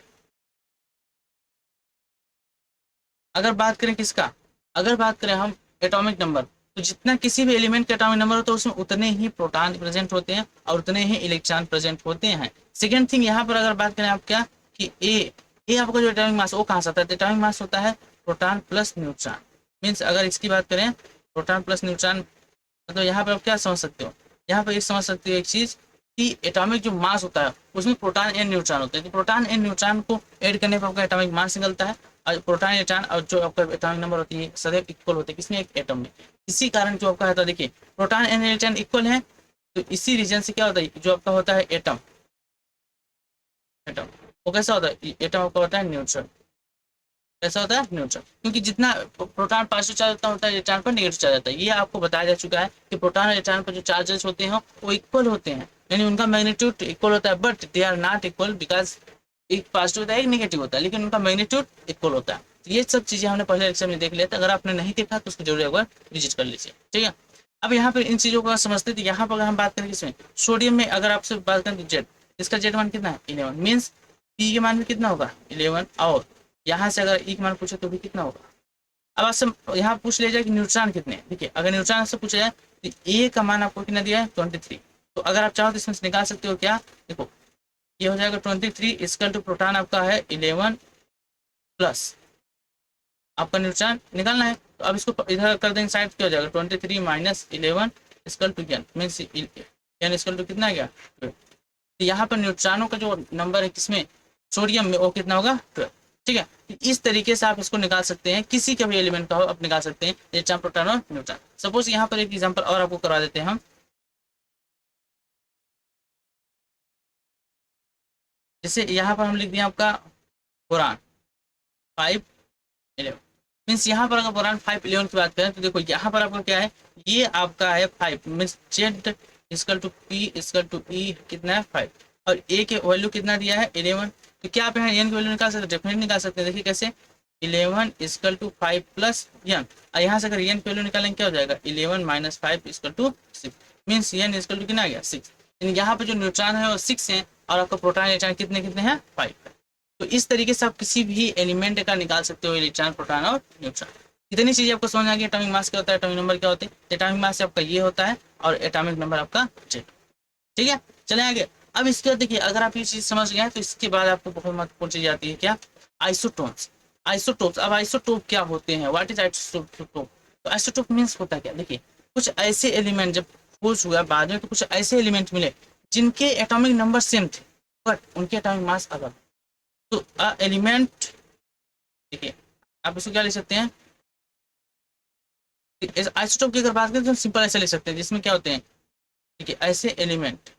अगर बात करें किसका, अगर बात करें हम एटॉमिक नंबर, तो जितना किसी भी एलिमेंट का एटॉमिक नंबर होता है उसमें उतने ही प्रोटॉन प्रेजेंट होते हैं और उतने ही इलेक्ट्रॉन प्रेजेंट होते हैं। सेकेंड थिंग यहाँ पर अगर बात करें आप क्या, कि ए आपका जो एटॉमिक मास वो कहाँ से आता है, एटॉमिक मास होता है प्रोटॉन प्लस न्यूट्रॉन। मीन्स अगर इसकी बात करें प्रोटॉन प्लस न्यूट्रॉन, मतलब यहाँ पर आप क्या समझ सकते हो, यहाँ पर ये समझ सकते हो एक चीज कि एटॉमिक जो मास होता है उसमें प्रोटॉन एंड न्यूट्रॉन होते हैं, तो प्रोटॉन एंड न्यूट्रॉन को ऐड करने पर आपका एटॉमिक मास निकलता है, और प्रोटॉन इलेक्ट्रॉन और जो आपका एटॉमिक नंबर होती है सदैव इक्वल होते हैं, किसमें, एक एटम में। इसी कारण जो आपका होता है, देखिए प्रोटॉन एंड इलेक्ट्रॉन इक्वल है, तो इसी रीजन से क्या होता है, जो आपका होता है एटम, एटम वो कैसा होता है, एटम आपका होता है न्यूट्रल, कैसा होता है, न्यूट्रल, क्योंकि जितना प्रोटॉन पॉजिटिव चार्ज होता है इलेक्ट्रॉन पर नेगेटिव चार्ज आता है। ये आपको बताया जा चुका है कि प्रोटॉन और इलेक्ट्रॉन पर जो चार्जेस होते हैं वो इक्वल होते हैं, यानी उनका मैग्नीट्यूड इक्वल होता है, but they are not equal, because एक पॉजिटिव होता है एक नेगेटिव होता है, लेकिन उनका मैग्नीट्यूड इक्वल होता है। तो ये सब चीजें हमने पहले लेक्चर में देख लिया था, अगर आपने नहीं देखा तो उसको जरूर एक बार विजिट कर लीजिए, ठीक है। अब यहाँ पर इन चीजों को समझते थे, यहाँ पर अगर हम बात करें किसमें, सोडियम में अगर आपसे बात करें तो जेड, इसका जेड मान कितना है, 11, मीन्स पी के मान में कितना होगा, 11, और यहाँ से अगर ई का मान पूछे तो भी कितना होगा। अब आपसे यहाँ पूछ लिया जाए कि न्यूट्रॉन कितने, देखिए अगर न्यूट्रॉन से पूछा जाए तो ए का मान आपको कितना दिया है, 23। तो अगर आप चाहो तो इसमें से निकाल सकते हो क्या, देखो ये हो जाएगा 23 इसकल टू प्रोटॉन आपका है 11 प्लस आपका न्यूट्रॉन निकालना है, तो अब इसको इधर कर देंगे साइड, क्या हो जाएगा 23 minus 11 equal to n, means n equal to कितना आ गया, 12। तो यहाँ पर न्यूट्रॉनों का जो नंबर है किसमें, सोडियम में, वो कितना होगा, 12, ठीक है। इस तरीके से आप इसको निकाल सकते हैं, किसी का भी एलिमेंट का हो आप निकाल सकते हैं, इलेक्ट्रॉन प्रोटॉन और न्यूट्रॉन। सपोज यहाँ पर एक एग्जांपल और आपको करवा देते हैं हम, जैसे यहाँ पर हम लिख दिए आपका बोरान 511, मीन्स यहाँ पर अगर बोरान 511 की बात करें तो देखो यहाँ पर आपका क्या है, ये आपका है 5, means Z equal to P equal to E कितना है 5, और ए के वैल्यू कितना दिया है 11। तो क्या आप यहाँ एन की वैल्यू निकाल सकते हैं, डेफिनेटली निकाल सकते हैं, देखिए कैसे, 11 इसकल टू 5 प्लस एन, और यहाँ से अगर एन की वैल्यू निकालेंगे क्या हो जाएगा, 11 minus 5 equal to 6, means n equal to कितना आ गया 6। यहाँ पे जो न्यूट्रॉन है वो 6 है, और आपका प्रोटॉन इलेक्ट्रॉन कितने कितने हैं, 5 है। तो इस तरीके से आप किसी भी एलिमेंट का निकाल सकते हो, इलेक्ट्रॉन प्रोटॉन और न्यूट्रॉन। इतनी चीजें आपको समझ आ गई, एटॉमिक मास क्या होता है, एटॉमिक नंबर क्या होते हैं। एटॉमिक मास आपका ये होता है, और एटॉमिक नंबर आपका Z। ठीक है, चले आगे। अब इसके बाद देखिए, अगर आप ये चीज समझ गए तो इसके बाद आपको बहुत महत्वपूर्ण चीज आती है, क्या? आइसोटोन्स। आइसोटोप्स। अब आइसोटोप क्या होते हैं? What is isotope? तो आइसोटोप मीन्स होता है क्या? देखिए, कुछ ऐसे एलिमेंट जब खोज हुआ बाद में, तो कुछ ऐसे एलिमेंट मिले जिनके एटॉमिक नंबर सेम थे बट उनके एटॉमिक मास अलग। तो एलिमेंट, देखिए आप इसको क्या लिख सकते हैं? आइसोटोप की अगर बात करें तो सिंपल ऐसे लिख सकते हैं, जिसमें क्या होते हैं, ठीक है, ऐसे एलिमेंट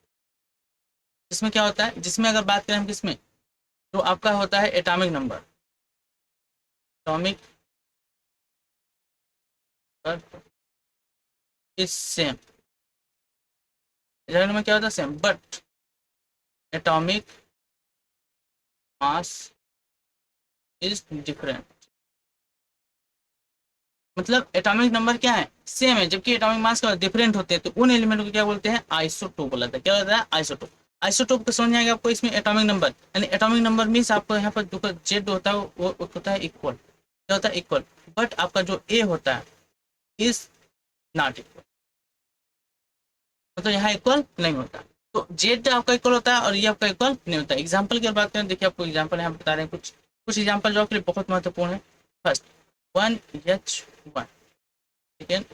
जिसमें क्या होता है, जिसमें अगर बात करें हम किसमें, तो आपका होता है atomic number. Atomic is same, में क्या होता है? Same, but atomic mass is different. मतलब एटॉमिक नंबर क्या है? सेम है, जबकि एटॉमिक मास का डिफरेंट होते हैं, तो उन एलिमेंट को क्या बोलते हैं? आइसोटोप बोला जाता है। क्या होता है? आइसोटोप। आइसोटोप को समझ आएगा आपको इसमें एटॉमिक नंबर, यानी एटॉमिक नंबर मीन्स आपको यहाँ पर जो जेड होता है वो होता है इक्वल। क्या होता है? इक्वल। बट आपका जो ए होता है इज नॉट इक्वल, मतलब यहाँ इक्वल नहीं होता। तो जेड आपका इक्वल होता है और ये आपका इक्वल नहीं होता। एग्जाम्पल की बात करें, देखिए आपको एग्जाम्पल यहाँ बता रहे हैं, कुछ कुछ एग्जाम्पल जो आपके लिए बहुत महत्वपूर्ण है। फर्स्ट 1H1, सेकेंड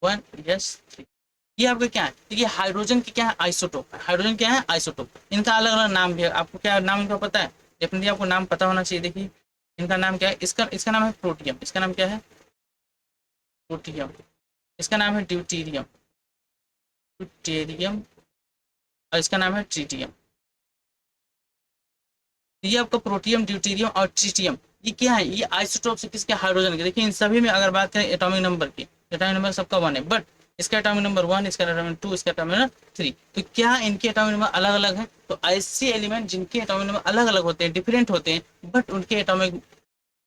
1H3, ये आपका क्या है? देखिए हाइड्रोजन की क्या है? आइसोटोप है। हाइड्रोजन क्या है? आइसोटोप। इनका अलग अलग नाम भी है। आपको क्या नाम इनका पता है? डेफिनेटली आपको नाम पता होना चाहिए। देखिए इनका नाम क्या है? इसका इसका नाम है प्रोटियम। इसका नाम क्या है? प्रोटियम। इसका नाम है ड्यूटीरियम। ड्यूटेरियम। और इसका नाम है ट्रीटियम। ये आपका प्रोटियम, ड्यूटीरियम और ट्रीटियम, ये क्या है? ये आइसोटोप से किसके? हाइड्रोजन के। देखिए इन सभी में अगर बात करें एटॉमिक नंबर की, एटॉमिक नंबर सबका 1 है, बट इसका एटॉमिक नंबर 1, इसका एटॉमिक 2, इसका एटॉमिक नंबर 3। तो क्या इनके एटॉमिक नंबर अलग अलग है? तो ऐसे एलिमेंट जिनके एटॉमिक नंबर अलग अलग होते हैं, डिफरेंट होते हैं, बट उनके एटॉमिक,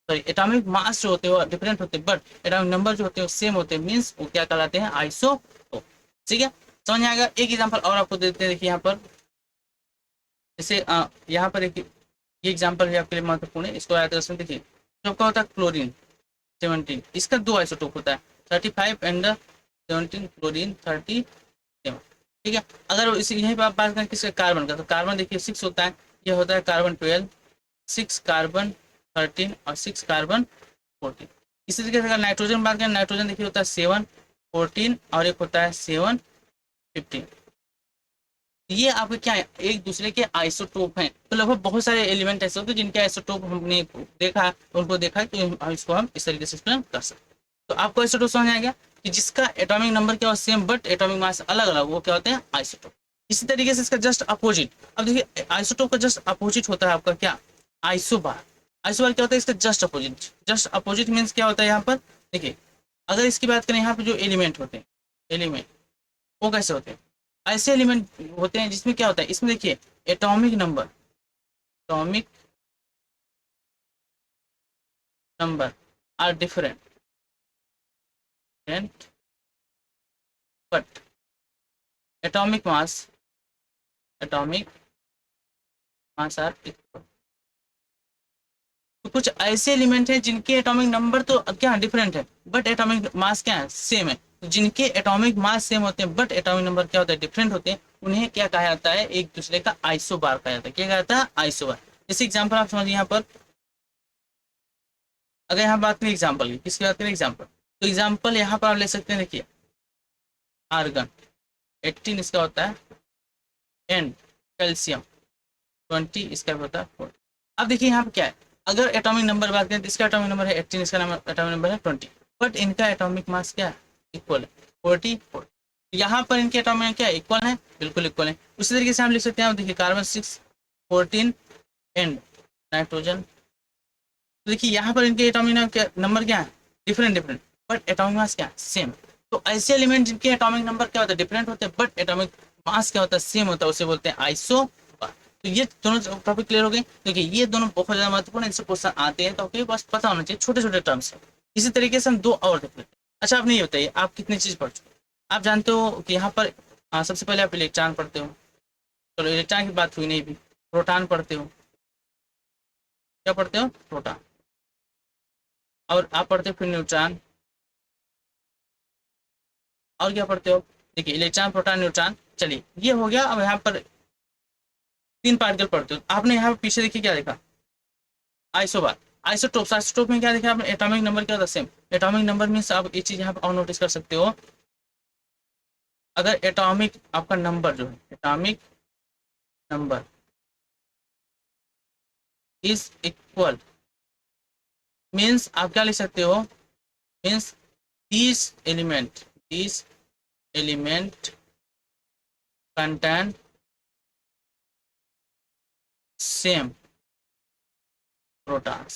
सॉरी, एटॉमिक मास जो होते हैं वो डिफरेंट होते हैं, बट एटॉमिक नंबर जो होते हैं सेम होते हैं, मीन्स वो क्या कहलाते हैं? आइसोटोप। ठीक है, समझ में आएगा। एक एग्जाम्पल और आपको देते हैं, देखिए यहाँ पर, जैसे यहाँ पर एक ये एग्जाम्पल है आपके लिए महत्वपूर्ण है, इसको याद रखें। देखिए जो क्या होता है? क्लोरीन 17, इसका दो आइसोटोप होता है, 35 एंड 17, क्लोरीन 37। ठीक है, अगर इसी यहीं पर आप बात करें किसका? कार्बन का, तो कार्बन देखिए 6 होता है, ये होता है कार्बन 12, 6 कार्बन 13 और 6 कार्बन 14। इसी तरीके से अगर नाइट्रोजन बात करें, नाइट्रोजन देखिए होता है 7, 14 और एक होता है 7, 15। ये आपके क्या है? एक दूसरे के आइसोटोप हैं। तो लगभग बहुत सारे एलिमेंट ऐसे होते हैं जिनके आइसोटोप हमने देखा, उनको देखा है, तो इसको हम इस तरीके से एक्सप्लेन कर सकते हैं। तो आपको आइसोटोप समझ आएगा कि जिसका एटॉमिक नंबर क्या हो? सेम, बट एटॉमिक मास अलग अलग, वो क्या होते हैं? आइसोटोप। इसी तरीके से इसका जस्ट अपोजिट, अब देखिए आइसोटोप का जस्ट अपोजिट होता है आपका क्या? आइसोबार। आइसोबार क्या होता है? इसका just opposite. Just opposite means क्या होता है? यहाँ पर देखिए, अगर इसकी बात करें, यहाँ पे जो एलिमेंट होते हैं, एलिमेंट वो कैसे होते हैं? ऐसे एलिमेंट होते हैं जिसमें क्या होता है? इसमें देखिए atomic number, atomic number are different and but atomic mass, atomic mass are equal. तो कुछ ऐसे एलिमेंट हैं जिनके एटॉमिक नंबर तो क्या डिफरेंट है, बट एटॉमिक मास क्या है? सेम है। तो जिनके एटॉमिक मास सेम होते हैं बट एटॉमिक नंबर क्या होता है? डिफरेंट होते हैं, उन्हें क्या कहा जाता है? एक दूसरे का आइसोबार कहा जाता है। क्या कहा जाता है? आइसोबार। जैसे एग्जाम्पल आप समझिए, यहाँ पर अगर यहाँ बात करें एग्जाम्पल की, किसकी बात करें? एग्जाम्पल, तो एग्जाम्पल यहाँ पर आप ले सकते हैं। देखिए आर्गन 18 इसका होता है, एंड कैल्शियम 20 इसका होता है 40। अब देखिए यहाँ पे क्या है? अगर एटॉमिक नंबर बात करें तो इसका एटॉमिक नंबर है 18, इसका एटॉमिक नंबर है 20, बट इनका एटॉमिक मास क्या है? इक्वल है, 44। यहाँ पर इनके एटॉमिक क्या इक्वल है? बिल्कुल इक्वल है। उसी तरीके से हम लिख सकते हैं, देखिए कार्बन 6, 14 एंड नाइट्रोजन। तो देखिए यहाँ पर इनके एटॉमिक नंबर क्या है? डिफरेंट डिफरेंट, बट एटॉमिक मास क्या है? सेम। तो ऐसे एलिमेंट जिनके एटॉमिक नंबर क्या होता है? डिफरेंट होते हैं, बट एटॉमिक मास क्या होता है? सेम होता है, उसे बोलते हैं आइसो। तो ये दोनों टॉपिक क्लियर हो गए। देखिए ये दोनों बहुत ज्यादा महत्वपूर्ण है, इनसे क्वेश्चन आते हैं, तो आपके बस पता होना चाहिए छोटे छोटे टर्म्स। इसी तरीके से हम दो और देख लेते हैं। अच्छा आप नहीं बताइए, आप कितनी चीज पढ़ चुके? आप जानते हो कि यहाँ पर सबसे पहले आप इलेक्ट्रॉन पढ़ते हो, चलो इलेक्ट्रॉन की बात हुई नहीं भी, प्रोटॉन पढ़ते हो। क्या पढ़ते हो? प्रोटॉन। और आप पढ़ते हो फिर न्यूट्रॉन, और क्या पढ़ते हो, देखिए इलेक्ट्रॉन प्रोटॉन न्यूट्रॉन। चलिए ये हो गया। अब यहाँ पर 3 पार्टिकल पढ़ते हो। आपने यहाँ पर पीछे देखिए क्या देखा, आइसोबार। आइसोटोप, आइसोटोप में क्या देखा आपने, एटॉमिक नंबर क्या था, सेम। एटॉमिक नंबर मीन्स आप ये चीज यहाँ पर और नोटिस कर सकते हो, अगर एटॉमिक आपका नंबर जो है, atomic number is equal, means आप क्या लिख सकते हो, means these element contain same protons।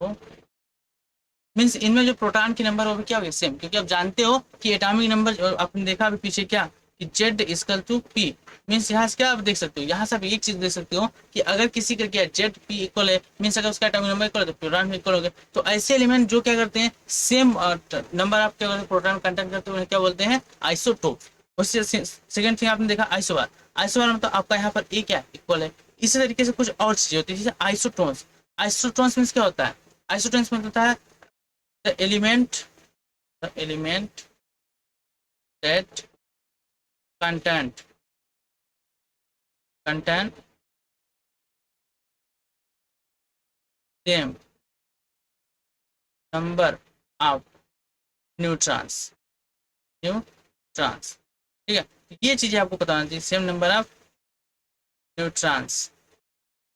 तो मीन्स इनमें जो प्रोटॉन की नंबर वो भी क्या होगी, सेम। क्योंकि आप जानते हो कि एटॉमिक नंबर आपने देखा अभी पीछे क्या, कि z equal to p. Means यहाँ से क्या आप देख सकते हो, यहाँ से आप एक चीज देख सकते हो कि अगर किसी का क्या जेड पी इक्वल है, मीन्स अगर उसका एटॉमिक नंबर इक्वल है तो प्रोटॉन भी इक्वल हो गया। तो ऐसे एलिमेंट जो क्या करते हैं, सेम नंबर आप क्या प्रोटॉन कंटेंट करते हैं, क्या बोलते हैं, आइसोटोप। उससे सेकंड थिंग आपने देखा आइसोबार। आइसोबार मतलब आपका यहाँ पर ए क्या इक्वल है। इसी तरीके से कुछ और चीजें होती है, जैसे आइसोटोन्स। आइसोटोन्स मीन्स क्या होता है, आइसोटोन्स में होता है the element that contain same number of neutrons. ठीक है, ये चीजें आपको पता होना चाहिए, same number of neutrons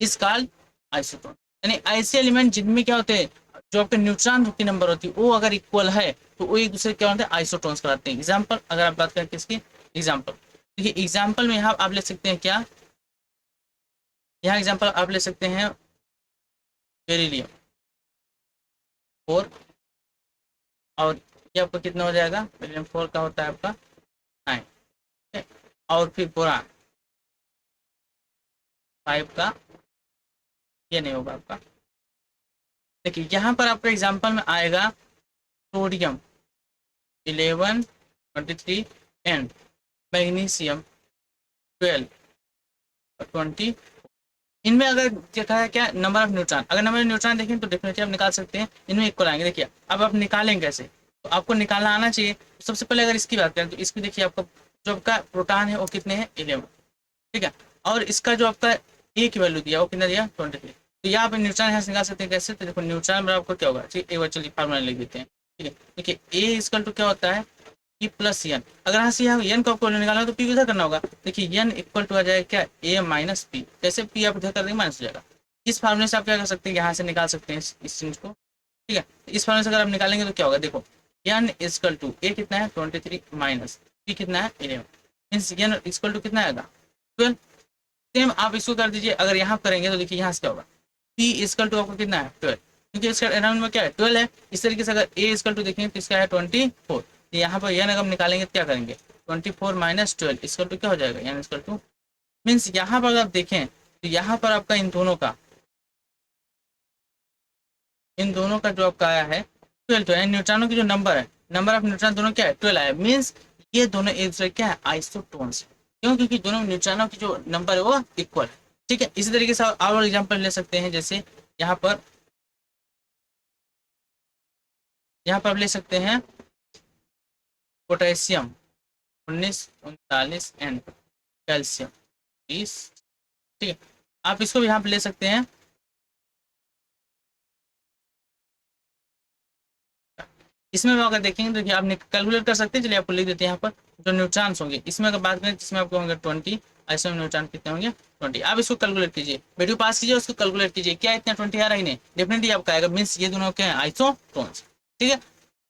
is called isotone. यानी ऐसे एलिमेंट जिनमें क्या होते हैं, जो आपके न्यूट्रॉन की नंबर होती है वो अगर इक्वल है तो वो एक दूसरे क्या होते हैं, आइसोटोन्स कहलाते हैं। एग्जांपल अगर आप बात करें किसकी, एग्जांपल देखिए, एग्जांपल में यहाँ आप ले सकते हैं क्या, यहाँ एग्जांपल आप ले सकते हैं बेरिलियम 4, और ये आपका कितना हो जाएगा, बेरिलियम 4 का होता है आपका 9, और फिर बोरान 5 का, ये नहीं होगा आपका। देखिए यहाँ पर आपका एग्जांपल में आएगा सोडियम 11, 23 एंड मैग्नीशियम 12 और 20। इनमें अगर देखा है क्या नंबर ऑफ न्यूट्रॉन, अगर नंबर ऑफ न्यूट्रॉन देखें तो डेफिनेटली आप निकाल सकते हैं, इनमें इक्वल आएंगे। देखिए अब आप निकालेंगे कैसे, तो आपको निकालना आना चाहिए। तो सबसे पहले अगर इसकी बात करें तो इसकी देखिए आपका जो आपका प्रोटॉन है वो कितने हैं, 11। ठीक है, और इसका जो आपका ए की वैल्यू दिया वो कितना दिया, 23। तो यहाँ पे न्यूट्रॉन यहाँ से निकाल सकते हैं कैसे, तो देखो न्यूट्रॉन बराबर आपको क्या होगा, ठीक, एक बार चलिए फार्मूला लिख देते हैं। ठीक है, देखिए ए इक्वल टू क्या होता है, पी प्लस एन। अगर यहाँ से यहाँ एन को आपको निकालना है तो पी उधर करना होगा। देखिए एन इक्वल टू आ जाएगा क्या, ए माइनस पी। कैसे, पी आप उधर कर देंगे माइनस हो जाएगा। इस फार्मूले से आप क्या कर सकते हैं, यहाँ से निकाल सकते हैं इस चीज को। ठीक है, इस फार्मूले से अगर आप निकालेंगे तो क्या होगा, देखो एन इक्वल टू ए कितना है 23 माइनस पी कितना है 11, मीन्स एन इक्वल टू कितना आएगा 12। सेम आप इसको कर दीजिए, अगर यहाँ करेंगे तो देखिए यहाँ से क्या होगा, पी इक्वल टू आपको कितना है 12, क्योंकि इसका अराउंड में क्या है 12 है। इस तरीके से अगर ए इक्वल टू देखेंगे तो इसका है 24। यहाँ पर एन अगर हम निकालेंगे तो क्या करेंगे, 24 माइनस 12 इक्वल टू क्या हो जाएगा, एन इक्वल टू, मीन्स यहाँ पर अगर आप देखें तो यहाँ पर आपका इन दोनों का जो आपका आया है 12, तो न्यूट्रॉनों की जो नंबर है, नंबर ऑफ न्यूट्रॉन दोनों क्या है 12 आया। मीन्स ये दोनों एक दूसरे क्या है, आइसोटोन्स। क्यों, क्योंकि दोनों न्यूट्रॉनों की जो नंबर है वो इक्वल है। ठीक है, इसी तरीके से और एग्जाम्पल ले सकते हैं, जैसे यहाँ पर ले सकते हैं पोटेशियम 19, 39 एंड कैल्शियम 20। ठीक है, आप इसको भी यहाँ पे ले सकते हैं। इसमें अगर देखेंगे तो देखिए आप कैलकुलेट कर सकते हैं। चलिए आपको लिख देते हैं यहाँ पर जो न्यूट्रॉन्स होंगे, इसमें अगर बात करें जिसमें आपको होंगे 20, ऐसे में न्यूट्रॉन कितने होंगे 20। आप इसको कैलकुलेट कीजिए, वीडियो पास कीजिए, उसको कैलकुलेट कीजिए, क्या इतना 20 आ रहा ही नहीं, डेफिनेटली आपका आएगा। मीन्स ये दोनों क्या है, आइसोटोन्स। ठीक है,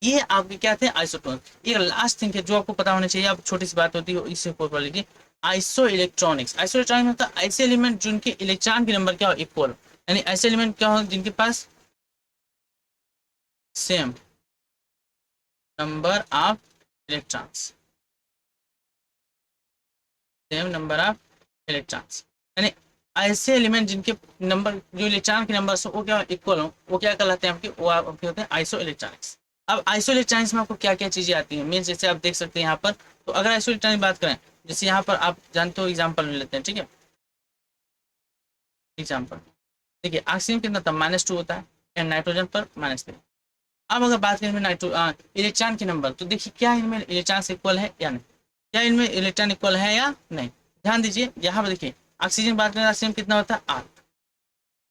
ये आपके क्या थे, आइसोटोन्स। एक लास्ट थिंग है जो आपको पता होना चाहिए, आप छोटी सी बात होती है इससे पढ़ लीजिए, आइसो इलेक्ट्रॉनिक्स। आइसो इलेक्ट्रॉनिक्स मतलब ऐसे एलिमेंट जिनके इलेक्ट्रॉन की नंबर क्या हो, इक्वल। यानी ऐसे एलिमेंट क्या हो जिनके पास same number of electrons, same number of electrons. यानी ऐसे एलिमेंट जिनके नंबर जो इलेक्ट्रॉन के नंबर वो क्या इक्वल हो, वो क्या कहलाते हैं आपके, वो आपके होते हैं आइसो इलेक्ट्रॉनिक्स। अब आइसो इलेक्ट्रॉनिक्स में आपको क्या क्या चीजें आती हैं, मीन्स जैसे आप देख सकते हैं यहाँ पर। तो अगर आइसो इलेक्ट्रॉनिक बात करें, जैसे यहाँ पर आप जानते हो, एग्जाम्पल ले लेते हैं। ठीक है, एग्जाम्पल देखिए ऑक्सीजन कितना था, -2 होता है, एंड नाइट्रोजन पर -3। अब अगर बात करें इलेक्ट्रॉन के नंबर, तो देखिए क्या इनमें इलेक्ट्रॉन इक्वल है या नहीं, क्या इनमें इलेक्ट्रॉन इक्वल है या नहीं। ध्यान दीजिए यहाँ पर देखिए ऑक्सीजन बात करें ऑक्सीजन कितना होता है 8,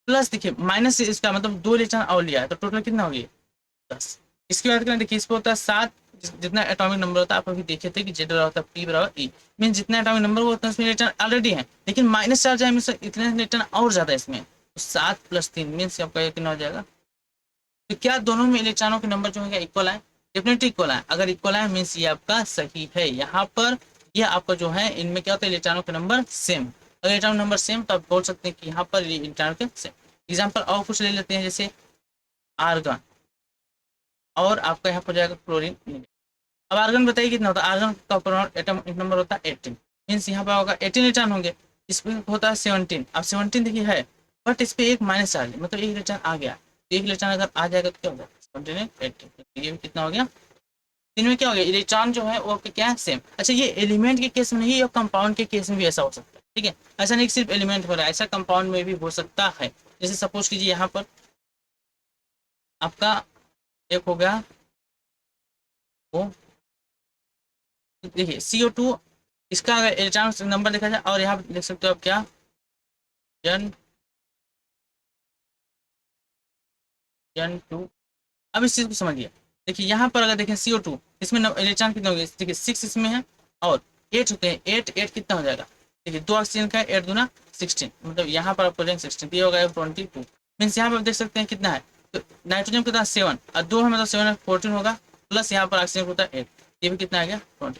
प्लस देखिए माइनस से इसका मतलब 2 इलेक्ट्रॉन और लिया है तो टोटल कितना हो गया 10। इसकी बात करें देखिए इस पर होता है 7, जितना एटॉमिक नंबर होता है आप अभी देखे थे कि जेड बराबर होता है पी बराबर ई, मीन जितना एटॉमिक नंबर वो उतना इसमें इलेक्ट्रॉन ऑलरेडी है, लेकिन माइनस चार्ज है इतने इलेक्ट्रॉन और ज्यादा है इसमें, तो 7 + 3 मीन्स आपका ये कितना हो जाएगा। तो क्या दोनों में इलेक्ट्रॉनों के नंबर जो है इक्वल है, डेफिनेटली इक्वल है। अगर इक्वल है मीन्स ये आपका सही है। यहाँ पर ये आपका जो है इनमें क्या होता है इलेक्ट्रॉनों के नंबर सेम, अगर इलेक्ट्रॉन नंबर सेम तो आप बोल सकते हैं कि यहाँ पर इलेक्ट्रॉनों के सेम। एग्जाम्पल और कुछ ले लेते हैं जैसे आर्गन, और आपका यहाँ पर जाएगा क्लोरीन। अब आर्गन बताइए कितना होता है, आर्गन का एटम नंबर होता है 18, मीन्स यहाँ पर होगा 18 इलेक्ट्रॉन होंगे, इस पर होता है 17। अब 17 देखिए है बट इस पर एक माइनस चार्ज मतलब एक इलेक्ट्रॉन आ गया, तो एक इलेक्ट्रॉन अगर आ जाएगा तो क्या होगा 17 18, तो ये भी कितना हो गया, इनमें क्या हो गया इलेक्ट्रॉन जो है वो आपके क्या है सेम। अच्छा ये एलिमेंट के केस में नहीं, और कंपाउंड के केस में भी ऐसा हो सकता है, ठीक है, ऐसा नहीं सिर्फ एलिमेंट हो रहा है, ऐसा कंपाउंड में भी हो सकता है। जैसे सपोज कीजिए यहाँ पर आपका एक हो गया वो देखिए CO2, इसका अगर इलेक्ट्रॉन नंबर देखा जाए और यहाँ पे देख सकते हो आप क्या जन जन टू। अब इस चीज को समझिए, देखिए यहाँ पर अगर देखें CO2 इसमें इलेक्ट्रॉन कितने हो गए, देखिए 6 इसमें है और 8 होते हैं, 8 8 कितना हो जाएगा, देखिए 2 ऑक्सीजन का 8 दूना 16, मतलब यहाँ पर आपको 16 ये होगा 22, मीन्स यहाँ पर आप देख सकते हैं कितना है, तो नाइट्रोजन कितना 7 और 2 है मतलब 7 14 होगा, प्लस यहाँ पर ऑक्सीजन होता है 8, ये भी कितना आ गया 20,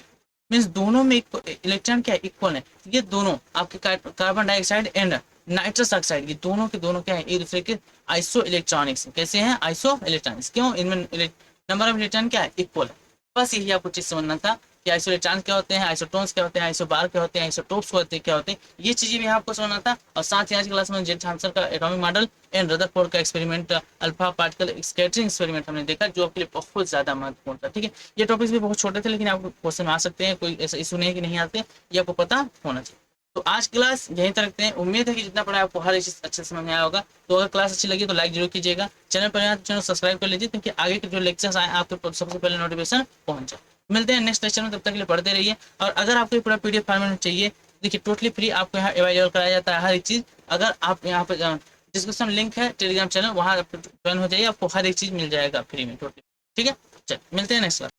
मीन्स दोनों में इलेक्ट्रॉन क्या इक्वल है। ये दोनों आपके carbon dioxide and nitrous oxide, ये दोनों के दोनों क्या है एक दूसरे के आइसो इलेक्ट्रॉनिक्स, कैसे हैं आइसो इलेक्ट्रॉनिक्स, क्यों इनमें नंबर ऑफ इलेक्ट्रॉन क्या है इक्वल है। बस यही आपको चीज समझना था कि आइसो इलेक्ट्रॉन क्या होते हैं, आइसोटोन्स क्या होते हैं, आइसोबार क्या होते हैं, आइसोटोप्स क्या होते हैं, ये चीजें भी आपको समझना था। और साथ ही आज की क्लास में जेड थॉम्सन का एटॉमिक मॉडल एंड रदरफोर्ड का experiment alpha particle scattering experiment हमने देखा, जो आपके लिए बहुत ज्यादा महत्वपूर्ण था, ठीक है। ये टॉपिक्स भी बहुत छोटे थे लेकिन आपको क्वेश्चन आ सकते हैं, कोई ऐसा इशू नहीं कि नहीं आते, ये आपको पता होना चाहिए। तो आज क्लास यहीं तक रखते हैं, उम्मीद है कि जितना पढ़ा आपको हर एक चीज अच्छे से समझ में आया होगा। तो अगर क्लास अच्छी लगी तो लाइक जरूर कीजिएगा, चैनल पर चैनल सब्सक्राइब कर लीजिए ताकि आगे के जो लेक्चर्स आए आपके सबसे पहले नोटिफिकेशन पहुंच जाए। मिलते हैं नेक्स्ट लेक्चर में, तब तक के लिए पढ़ते रहिए। और अगर आपको पूरा PDF फॉर्मेट में चाहिए, देखिए टोटली फ्री आपको यहाँ अवेलेबल कराया जाता है हर एक चीज। अगर आप यहाँ पे डिस्क्रिप्शन लिंक है टेलीग्राम चैनल, वहाँ ज्वाइन हो जाइए, आपको हर एक चीज मिल जाएगा फ्री में टोटली, ठीक है। चल मिलते हैं नेक्स्ट क्लास।